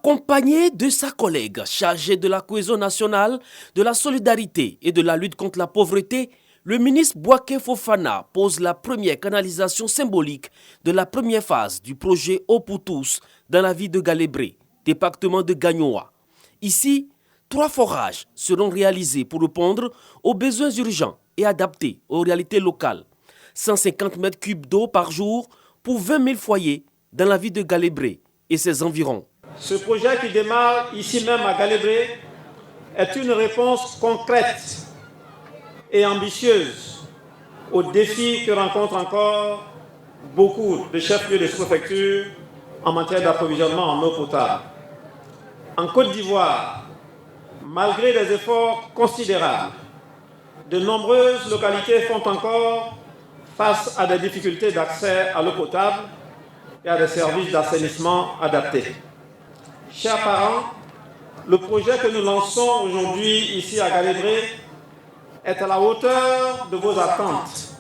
Accompagné de sa collègue chargée de la cohésion nationale, de la solidarité et de la lutte contre la pauvreté, le ministre Bouaké Fofana pose la première canalisation symbolique de la première phase du projet Eau pour tous dans la ville de Galébré, département de Gagnoa. Ici, 3 forages seront réalisés pour répondre aux besoins urgents et adaptés aux réalités locales. 150 mètres cubes d'eau par jour pour 20 000 foyers dans la ville de Galébré et ses environs. Ce projet qui démarre ici même à Galébré est une réponse concrète et ambitieuse aux défis que rencontrent encore beaucoup de chefs-lieux de sous-préfecture en matière d'approvisionnement en eau potable. En Côte d'Ivoire, malgré des efforts considérables, de nombreuses localités font encore face à des difficultés d'accès à l'eau potable et à des services d'assainissement adaptés. Chers parents, le projet que nous lançons aujourd'hui ici à Galébré est à la hauteur de vos attentes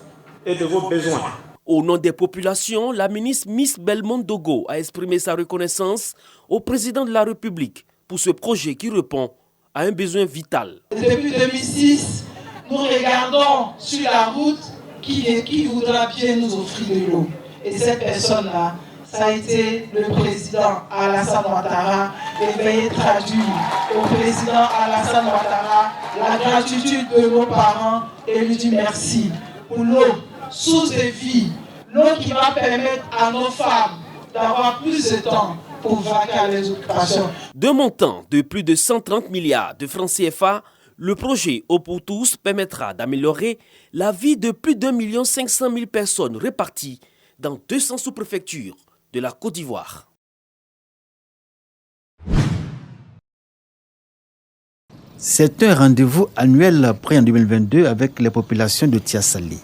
et de vos besoins. Au nom des populations, la ministre Miss Belmont Dogo a exprimé sa reconnaissance au président de la République pour ce projet qui répond à un besoin vital. Depuis 2006, nous regardons sur la route qui voudra bien nous offrir de l'eau. Et cette personne-là, ça a été le président Alassane Ouattara, et veuillez traduire au président Alassane Ouattara la gratitude de nos parents et lui dire merci pour l'eau, source de vie, l'eau qui va permettre à nos femmes d'avoir plus de temps pour vaquer à les occupations. D'un montant de plus de 130 milliards de francs CFA, le projet Eau pour tous permettra d'améliorer la vie de plus d'1 500 000 personnes réparties dans 200 sous-préfectures de la Côte d'Ivoire. C'est un rendez-vous annuel pris en 2022 avec les populations de Tiasalé.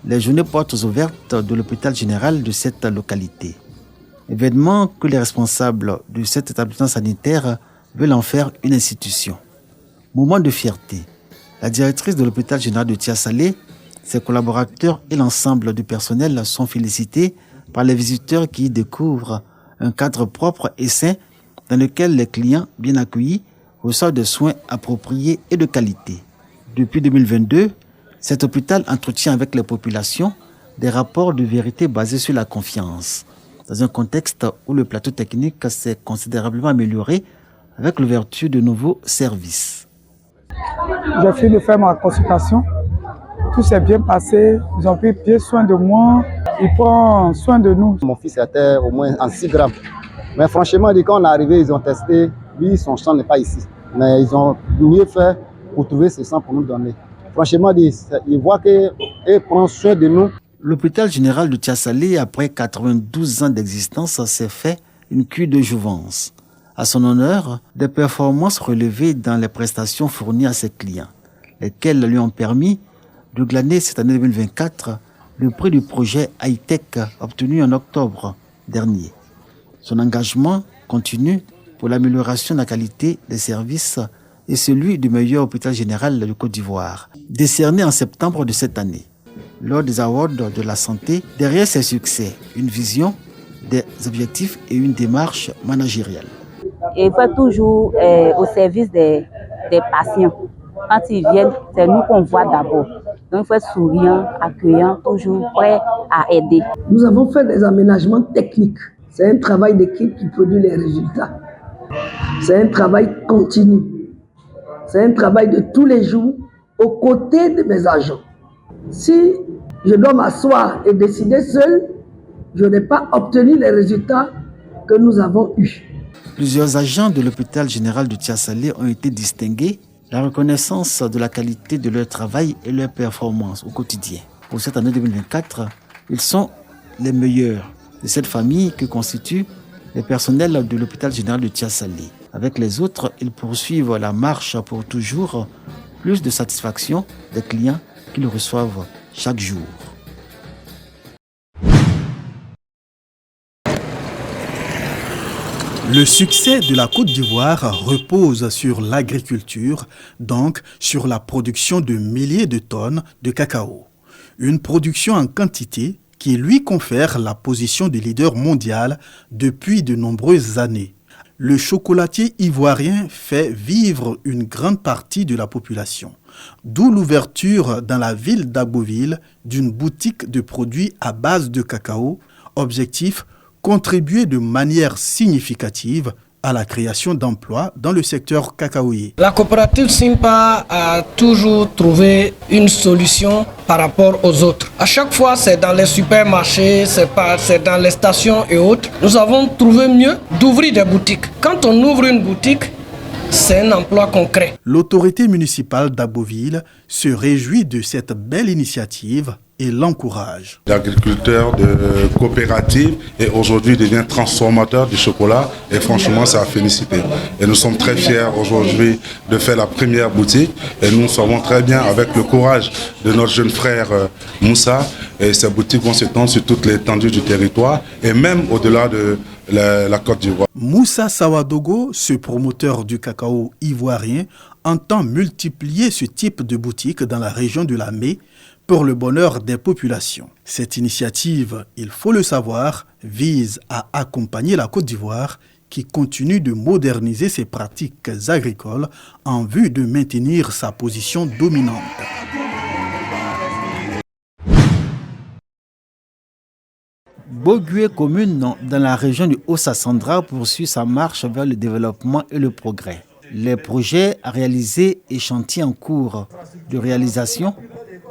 Les journées portes ouvertes de l'hôpital général de cette localité. Événement que les responsables de cet établissement sanitaire veulent en faire une institution. Moment de fierté. La directrice de l'hôpital général de Tiasalé, ses collaborateurs et l'ensemble du personnel sont félicités par les visiteurs qui y découvrent un cadre propre et sain dans lequel les clients bien accueillis reçoivent des soins appropriés et de qualité. Depuis 2022, cet hôpital entretient avec les populations des rapports de vérité basés sur la confiance, dans un contexte où le plateau technique s'est considérablement amélioré avec l'ouverture de nouveaux services. J'ai fini de faire ma consultation. Tout s'est bien passé. Ils ont pris bien soin de moi. Ils prennent soin de nous. Mon fils était au moins en 6 grammes. Mais franchement, quand on est arrivé, ils ont testé. Lui, son sang n'est pas ici. Mais ils ont mieux fait pour trouver ce sang pour nous donner. Franchement, ils voient qu'ils prennent soin de nous. L'hôpital général de Tiasalé, après 92 ans d'existence, s'est fait une cure de jouvence. À son honneur, des performances relevées dans les prestations fournies à ses clients, lesquelles lui ont permis de glaner cette année 2024 le prix du projet high-tech obtenu en octobre dernier. Son engagement continue pour l'amélioration de la qualité des services et celui du meilleur hôpital général de Côte d'Ivoire, décerné en septembre de cette année. Lors des awards de la santé, derrière ces succès, une vision, des objectifs et une démarche managériale. Et il faut toujours au service des patients. Quand ils viennent, c'est nous qu'on voit d'abord. Donc il faut être souriant, accueillant, toujours prêt à aider. Nous avons fait des aménagements techniques. C'est un travail d'équipe qui produit les résultats. C'est un travail continu. C'est un travail de tous les jours aux côtés de mes agents. Si je dois m'asseoir et décider seul, je n'ai pas obtenu les résultats que nous avons eus. Plusieurs agents de l'hôpital général de Tiasalé ont été distingués. La reconnaissance de la qualité de leur travail et leur performance au quotidien. Pour cette année 2024, ils sont les meilleurs de cette famille que constituent les personnels de l'hôpital général de Tiasalé. Avec les autres, ils poursuivent la marche pour toujours plus de satisfaction des clients qu'ils reçoivent chaque jour. Le succès de la Côte d'Ivoire repose sur l'agriculture, donc sur la production de milliers de tonnes de cacao. Une production en quantité qui lui confère la position de leader mondial depuis de nombreuses années. Le chocolatier ivoirien fait vivre une grande partie de la population, d'où l'ouverture dans la ville d'Agboville d'une boutique de produits à base de cacao. Objectif, contribuer de manière significative à la création d'emplois dans le secteur cacaoyer. La coopérative Simpa a toujours trouvé une solution par rapport aux autres. À chaque fois, c'est dans les supermarchés, c'est dans les stations et autres. Nous avons trouvé mieux d'ouvrir des boutiques. Quand on ouvre une boutique, c'est un emploi concret. L'autorité municipale d'Agboville se réjouit de cette belle initiative et l'encourage. L'agriculteur de coopérative et aujourd'hui devient transformateur du chocolat et franchement c'est à féliciter. Et nous sommes très fiers aujourd'hui de faire la première boutique et nous savons très bien avec le courage de notre jeune frère Moussa et ces boutiques vont s'étendre sur toute l'étendue du territoire et même au-delà de la Côte d'Ivoire. Moussa Sawadogo, ce promoteur du cacao ivoirien, entend multiplier ce type de boutiques dans la région de la Mé pour le bonheur des populations. Cette initiative, il faut le savoir, vise à accompagner la Côte d'Ivoire qui continue de moderniser ses pratiques agricoles en vue de maintenir sa position dominante. Bogué commune dans la région du Haut-Sassandra poursuit sa marche vers le développement et le progrès. Les projets à réaliser et chantiers en cours de réalisation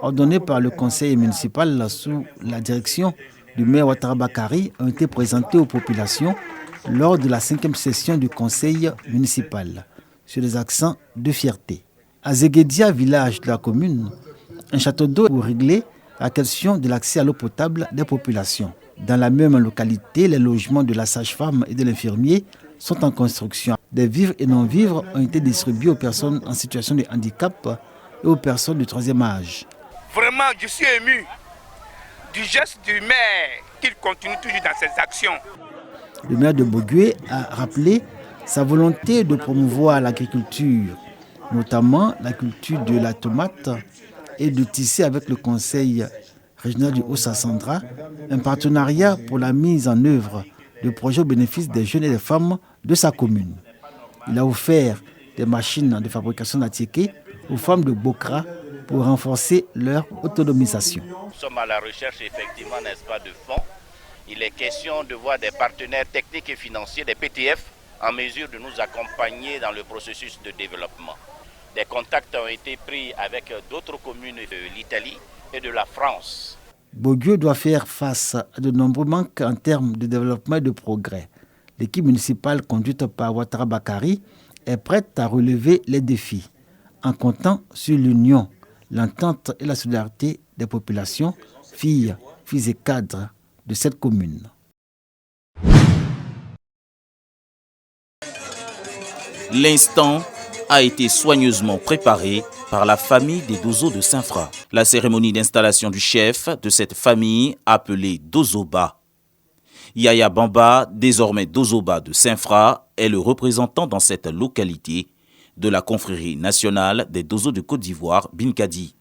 ordonnés par le conseil municipal sous la direction du maire Ouattara Bakary ont été présentés aux populations lors de la 5e session du conseil municipal sur les accents de fierté. À Zeguedia, village de la commune, un château d'eau pour régler la question de l'accès à l'eau potable des populations. Dans la même localité, les logements de la sage-femme et de l'infirmier sont en construction. Des vivres et non-vivres ont été distribués aux personnes en situation de handicap et aux personnes du 3e âge. Vraiment, je suis ému du geste du maire qu'il continue toujours dans ses actions. Le maire de Bogué a rappelé sa volonté de promouvoir l'agriculture, notamment la culture de la tomate, et de tisser avec le conseil régional du Haut-Sassandra un partenariat pour la mise en œuvre de projets au bénéfice des jeunes et des femmes de sa commune. Il a offert des machines de fabrication d'atiéké aux femmes de Bokra pour renforcer leur autonomisation. Nous sommes à la recherche effectivement, n'est-ce pas, de fonds. Il est question de voir des partenaires techniques et financiers, des PTF, en mesure de nous accompagner dans le processus de développement. Des contacts ont été pris avec d'autres communes de l'Italie et de la France. Bogué doit faire face à de nombreux manques en termes de développement et de progrès. L'équipe municipale conduite par Ouattara Bakary est prête à relever les défis en comptant sur l'union, l'entente et la solidarité des populations, filles et cadres de cette commune. L'instant a été soigneusement préparé par la famille des Dozo de Saint-Fra. La cérémonie d'installation du chef de cette famille, appelé Dozoba. Yaya Bamba, désormais Dozoba de Saint-Fra, est le représentant dans cette localité de la confrérie nationale des Dozo de Côte d'Ivoire, Binkadi.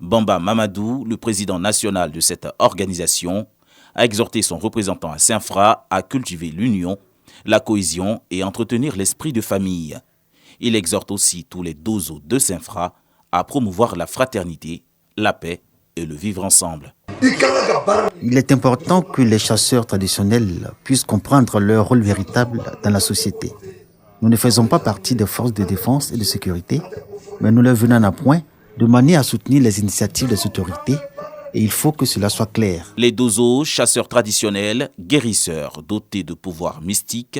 Bamba Mamadou, le président national de cette organisation, a exhorté son représentant à Saint-Fra à cultiver l'union, la cohésion et entretenir l'esprit de famille. Il exhorte aussi tous les Dozo de Saint-Fra à promouvoir la fraternité, la paix et le vivre ensemble. Il est important que les chasseurs traditionnels puissent comprendre leur rôle véritable dans la société. Nous ne faisons pas partie des forces de défense et de sécurité, mais nous les venons à point de manière à soutenir les initiatives des autorités et il faut que cela soit clair. Les Dozo, chasseurs traditionnels, guérisseurs dotés de pouvoirs mystiques,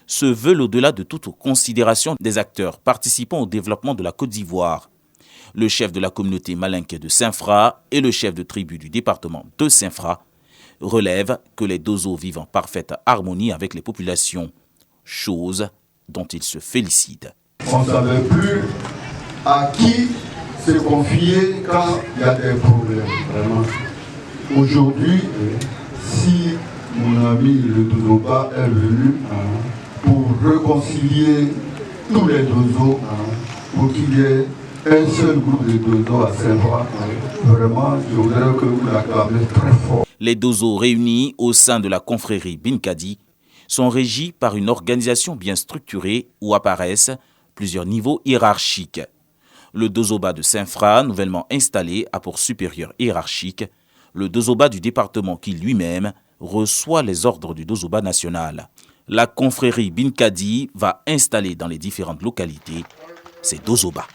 se veulent au-delà de toute considération des acteurs participant au développement de la Côte d'Ivoire. Le chef de la communauté malinke de Saint-Fra et le chef de tribu du département de Saint-Fra relèvent que les Dozo vivent en parfaite harmonie avec les populations, chose dont ils se félicitent. On ne savait plus à qui se confier quand il y a des problèmes. Vraiment. Aujourd'hui, si mon ami le Dozoba est venu pour réconcilier tous les Dozo, pour qu'il y ait un seul groupe de Dozo à Saint-Fra, vraiment, je voudrais que vous l'acclamez très fort. Les Dozo réunis au sein de la confrérie Binkadi sont régis par une organisation bien structurée où apparaissent plusieurs niveaux hiérarchiques. Le Dozoba de Saint-Fra, nouvellement installé, a pour supérieur hiérarchique le Dozoba du département qui lui-même reçoit les ordres du Dozoba national. La confrérie Binkadi va installer dans les différentes localités ses Dozobas.